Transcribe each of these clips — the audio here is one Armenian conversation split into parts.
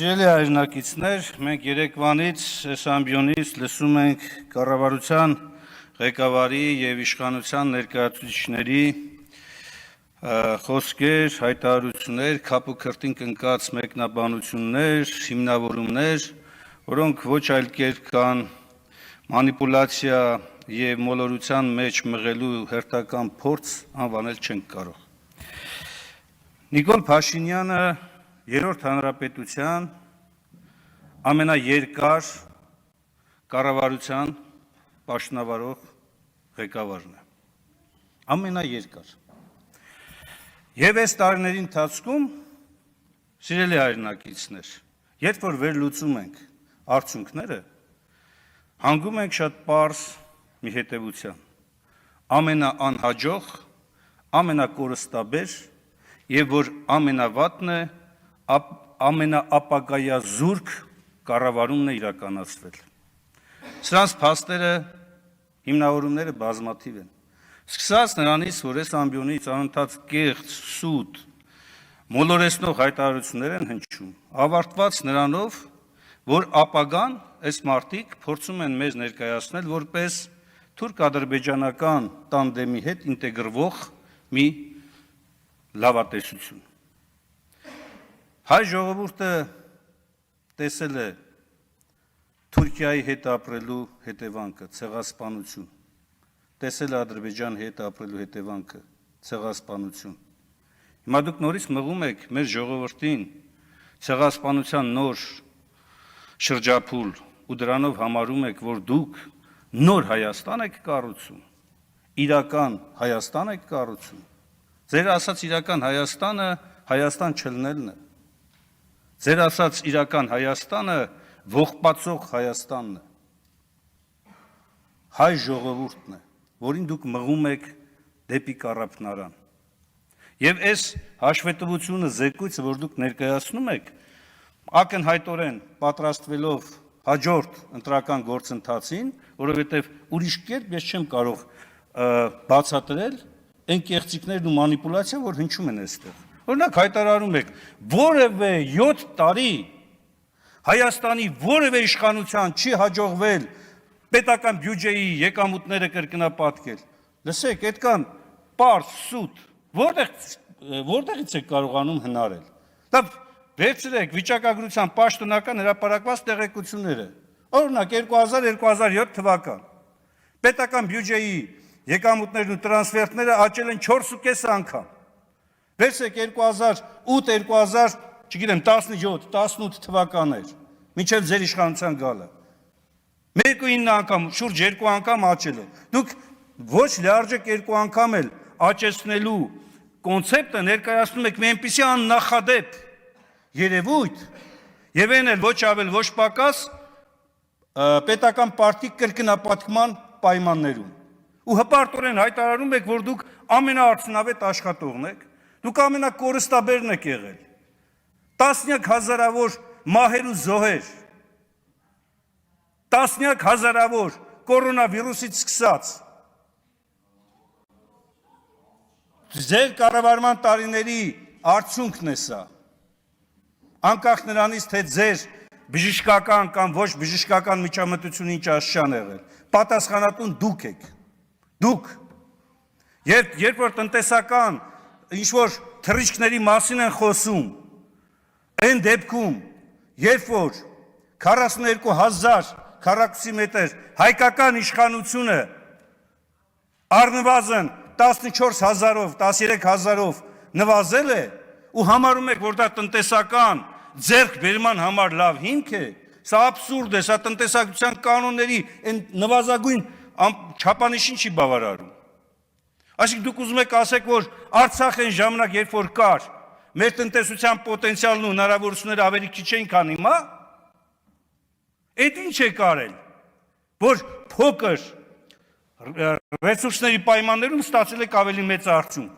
Սիրելի հայրենակիցներ, մենք երեկվանից այս ամբիոնից լսում ենք կառավարության ղեկավարի եւ իշխանության ներկայացուցիչների խոսքեր, հայտարարություններ, քապ ու քրտինք ընկած մեկնաբանություններ, հիմնավորումներ, որոնք ոչ այլ կերպ կան մանիպուլյացիա եւ մոլորության մեջ մղելու հերթական փորձ անվանել չենք կարող։ Նիկոլ Փաշինյանը Երրորդ հանրապետության ամենաերկար կառավարության պաշտոնավարող ղեկավարն է։ Ամենաերկար։ Եվ այս տարիների ընթացքում, սիրելի հայրենակիցներ, երբ որ վերլուծում ենք արդյունքները, հանգում ենք շատ պարզ մի հետևության։ Ամենաանհաջող, ամենակորստաբեր եւ որ ամենավատն է ամենաապագայազուրկ կառավարումն է իրականացվել։ Սրանց փաստերը, հիմնավորումները բազմաթիվ են։ Սկսած նրանից, որ այս ամբիոնից անընդհատ կեղծ, սուտ, մոլորեցնող հայտարարություններ են հնչում, ավարտված նրանով, որ ապագան այս մարդիկ փորձում են մեզ ներկայացնել որպես թուրք-ադրբեջանական տանդեմի հետ ինտեգրվող մի լավատեսություն։ Հայ ժողովուրդը տեսել է Թուրքիայի հետ ապրելու հետևանքը, ցեղասպանություն, տեսել է Ադրբեջանի հետ ապրելու հետևանքը, ցեղասպանություն։ Հիմա դուք նորից մղում եք մեր ժողովրդին ցեղասպանության նոր շրջափուլ ու դրանով համարում եք, որ դուք նոր Հայաստան եք կառուցում, իրական Հայաստան եք կառուցում։ Ձեր ասած իրական Հայաստանը Հայաստան չլինելն է։ Ձեր ասած իրական Հայաստանը ողբացող Հայաստանն է։ Հայ ժողովուրդն է, որին դուք մղում եք դեպի կառափնարան։ Եվ այս հաշվետվությունը, զեկույցը, որ դուք ներկայացնում եք, ակնհայտորեն պատրաստվելով հաջորդ ընտրական գործընթացին, որովհետև ուրիշ կերպ ես չեմ կարող բացատրել այն կեղծիքներն ու մանիպուլյացիա, որ հնչում են այստեղ։ Օրինակ հայտարարում եք, որևէ 7 տարի Հայաստանի որևէ իշխանության չի հաջողվել պետական բյուջեի եկամուտները կրկնապատկել։ Լսեք, այդքան պարզ, սուտ, որտեղից եք կարողանում հնարել։ Դա վերցրեք վիճակագրության պաշտոնական հրապարակված տեղեկությունները։ Օրինակ 2000-2007 թվական պետական բյուջեի եկամուտներն ու տրանսֆերտները աճել են 4.5 անգամ։ Վերցրեք 2008-2000, չգիտեմ, 17-18 թվականներ, մինչև ձեր իշխանության գալը։ 1-9 անգամ, շուրջ 2 անգամ աճել է։ Դուք ոչ լիարժեք 2 անգամ էլ աճեցնելու կոնցեպտը ներկայացնում եք մի այնպիսի աննախադեպ երևույթ, եւ այն էլ ոչ ավել ոչ պակաս պետական պարտիկ կրկնապատկման պայմաններում։ Ու հպարտորեն հայտարարում եք, որ դուք ամենաարդյունավետ աշխատողն եք, դուք ամենակորստաբերն եք եղել, տասնյակ հազարավոր մահեր ու զոհեր, տասնյակ հազարավոր կորոնավիրուսից սկսած, ձեր կառավարման տարիների արդյունքն է սա, անկախ նրանից, թե ձեր բժշկական կամ ոչ բժշկական միջամտությունը ինչ աշխան եղել, պատասխանատուն դուք եք, դուք, երբ որ տնտեսական ինչ-որ թռիչքների մասին են խոսում, այն դեպքում, երբ որ 42,000 քառակուսի մետր հայկական իշխանությունը առնվազն 14,000-ով, 13,000-ով նվազել է ու համարում եք, որ դա տնտեսական ձեռքբերման համար լավ հիմք է, սա աբսուրդ է, սա տնտեսագիտության կանոնների նվազագույն չափանիշին չի բավարարում։ Այսինքն դուք ուզում եք ասեք, որ Արցախ այն ժամանակ, երբ որ կար, մեր տնտեսության պոտենցիալն ու հնարավորությունները ավելի քիչ էին, քան հիմա։ Այդ ինչ է կարել, որ փոքր ռեսուրսների պայմաններում ստացել եք ավելի մեծ արդյունք։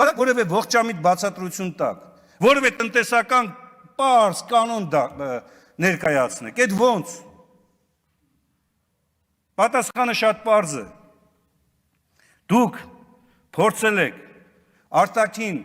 Կարեք որևէ ողջամիտ բացատրություն տաք, որևէ տնտեսական պարզ կանոն ներկայացնեք, այդ ոնց։ Պատասխանը շատ պարզ է։ Դուք փորձել եք արտաքին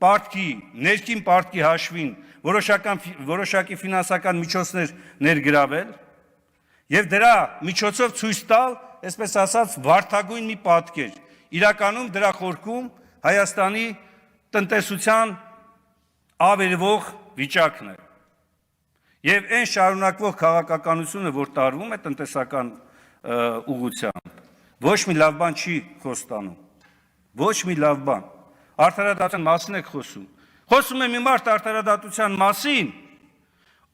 պարտքի, ներքին պարտքի հաշվին որոշակի ֆինանսական միջոցներ ներգրավել եւ դրա միջոցով ցույց տալ, այսպես ասած, վարդագույն մի պատկեր։ Իրականում դրա խորքում Հայաստանի տնտեսության ավերվող վիճակն է։ Եվ այն շարունակվող քաղաքականությունը, որ տարվում է տնտեսական ուղղությամբ, ոչ մի լավ բան չի խոստանում։ Ոչ մի լավ բան։ Արդարադատության մասին եք խոսում։ Խոսում է մի մարդ արդարադատության մասին,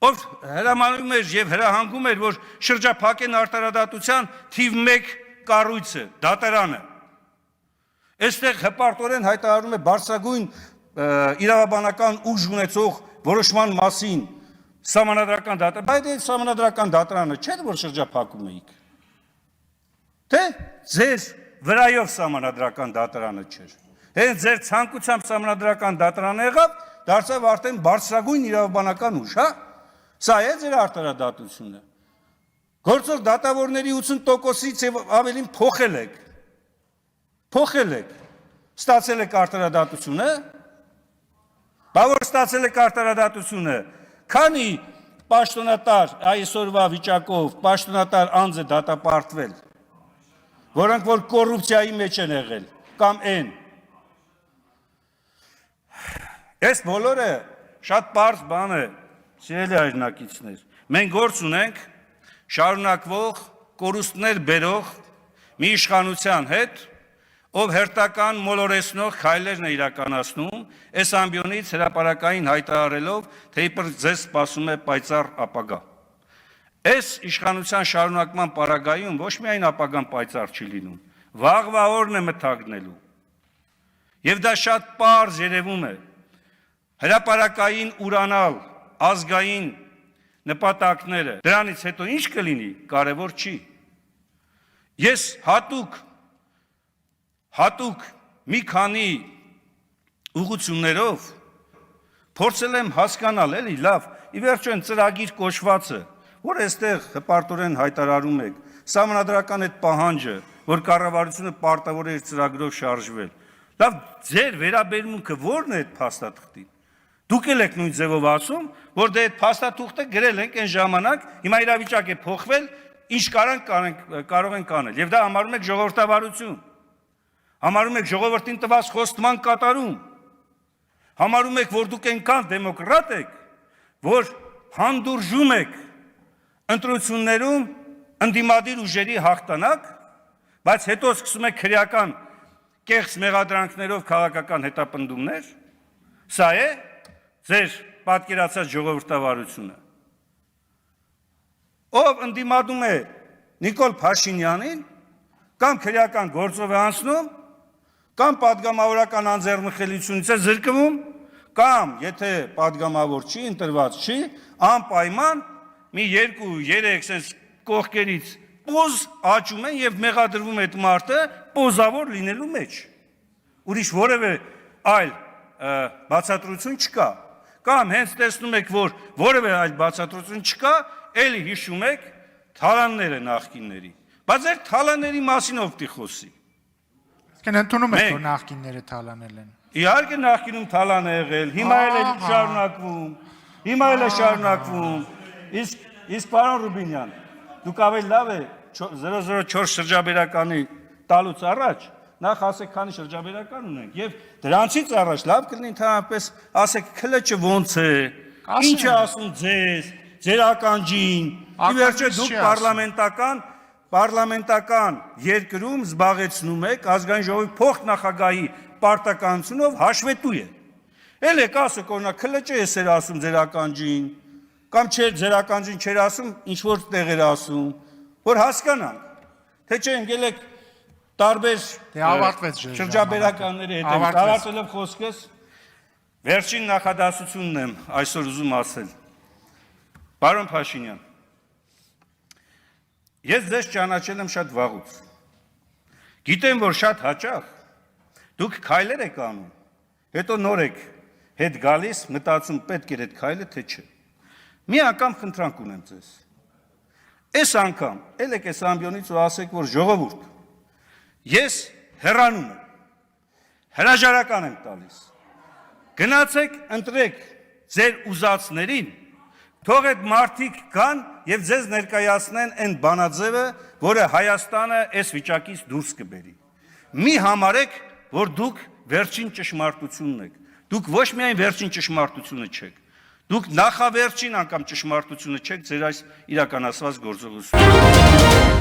ով հրամանում էր եւ հրահանգում էր, որ շրջափակեն արդարադատության թիվ 1 կառույցը, դատարանը։ Այստեղ հպարտորեն հայտարարում է բարձրագույն իրավաբանական ուժ ունեցող որոշման մասին սահմանադրական դատարան, բայց այդ սահմանադրական դատարանը չէ՞ որ շրջափակում էիք։ Թե ձեր վրայով սահմանադրական դատարանը չէր։ Հենց ձեր ցանկությամբ սահմանադրական դատարանը եղավ, դարձավ արդեն բարձրագույն իրավաբանական ուժ, հա։ Սա է ձեր արդարադատությունը։ Գործող դատավորների 80%-ից եւ ավելին փոխել եք։ Փոխել եք։ Ստացել եք արդարադատությունը։ Բա որ ստացել եք արդարադատությունը, քանի պաշտոնատար այսօրվա վիճակով պաշտոնատար անձ է դատապարտվել, որոնք որ կոռուպցիայի մեջ են եղել, կամ են։ Այս բոլորը շատ պարզ բան է, սիրելի հայրենակիցներ։ Մենք գործ ունենք շարունակվող կորուստներ բերող մի իշխանության հետ, ով հերթական մոլորեսնող քայլերն է իրականացնում, այս ամբիոնից հրապարակային հայտարարելով, թե իբր ձեզ սպասում է պայծառ ապագա։ Այս իշխանության շարունակման պարագայում ոչ միայն ապագան պայծառ չի լինում, վաղվա օրն է մթագնելու։ Եվ դա շատ պարզ երևում է։ Հրապարակային ուրանալ ազգային նպատակները, դրանից հետո ինչ կլինի, կարևոր չի։ Ես հատուկ մի քանի ուղղություններով փորձել եմ հասկանալ, էլի լավ, ի վերջո այն ծրագիր կոչվածը, որ այստեղ հպարտորեն հայտարարում եք, սահմանադրական այդ պահանջը, որ կառավարությունը պարտավոր է իր ծրագրով շարժվել։ Լավ, ձեր վերաբերմունքը ո՞րն է այդ փաստաթղթին։ Դուք եք նույն ձևով ասում, որ դե այդ փաստաթուղթը գրել ենք այն ժամանակ, հիմա իրավիճակ է փոխվել, ինչ կարող ենք անել։ Եվ դա համարում եք ժողովրդավարություն։ Համարում եք ժողովրդին տված խոստման կատարում։ Համարում եք, որ դուք այնքան դեմոկրատ եք, որ հանդուրժում եք ընտրություններում ընդդիմադիր ուժերի հաղթանակ, բայց հետո սկսում եք քրեական կեղծ մեղադրանքներով քաղաքական հետապնդումներ։ Սա է ձեր պատկերացած ժողովրդավարությունը։ Ով ընդդիմադում է Նիկոլ Փաշինյանին, կամ քրեական գործով է անցնում, կամ պատգամավորական անձեռնխելիությունից է զրկվում, կամ եթե պատգամավոր չի, ընտրված չի, անպայման մի 2-3 sense կողքերից պոզ աճում են եւ մեղադրվում է այդ մարդը պոզավոր լինելու մեջ։ Ուրիշ որևէ այլ բացատրություն չկա։ Կամ հենց տեսնում եք, որ որևէ այլ բացատրություն չկա, էլի հիշում եք թալանները նախկինների։ Բայց այդ թալաների մասին ով պիտի խոսի։ Իսկ ընդունում եք, որ նախկինները թալանել են։ Իհարկե նախկինում թալան է եղել, հիմա էլ է շարունակվում։ Իսկ պարոն Ռուբինյան, դուք ավելի լավ է 004 շրջաբերականի տալուց առաջ նախ ասեք քանի շրջաբերական ունենք եւ դրանցից առաջ լավ կլինի ընդհանրապես ասեք քլեչը ոնց է, ինչ է ասում ձեր ականջին։ Ի վերջո դուք պարլամենտական երկրում զբաղեցնում եք ազգային ժողովի փոխնախագահի պարտականությունով հաշվետու է։ Էլ եք ասեք օրինակ քլեչը էսեր ասում ձեր ականջին, կամ չէ ձեր ականջին չէր ասում, ինչ որ տեղեր ասում, որ հասկանանք, թե չէ ընկել եք տարբեր շրջաբերականների հետ ավարտելով խոսքս, վերջին նախադասությունն եմ այսօր ուզում ասել։ Պարոն Փաշինյան, ես ձեզ ճանաչել եմ շատ վաղուց։ Գիտեմ, որ շատ հաճախ դուք քայլեր եք անում, հետո նոր եք հետ գալիս, մտածում պետք էր այդ քայլը, թե չէ։ Մի անգամ խնդրանք ունեմ ձեզ։ Այս անգամ ել եք այս ամբիոնից ու ասեք, որ ժողովուրդ, ես հեռանում եմ, հրաժարական եմ տալիս, գնացեք ընտրեք ձեր ուզածներին, թող այդ մարդիկ կան եւ ձեզ ներկայացնեն այն բանաձևը, որը Հայաստանը այս վիճակից դուրս կբերի։ Մի համարեք, որ դուք վերջին ճշմարտությունն եք։ Դուք ոչ միայն վերջին ճշմարտությունը չեք, դուք նախավերջին անգամ ճշմարտությունը չեք ձեր այս իրականացված գործողությունում։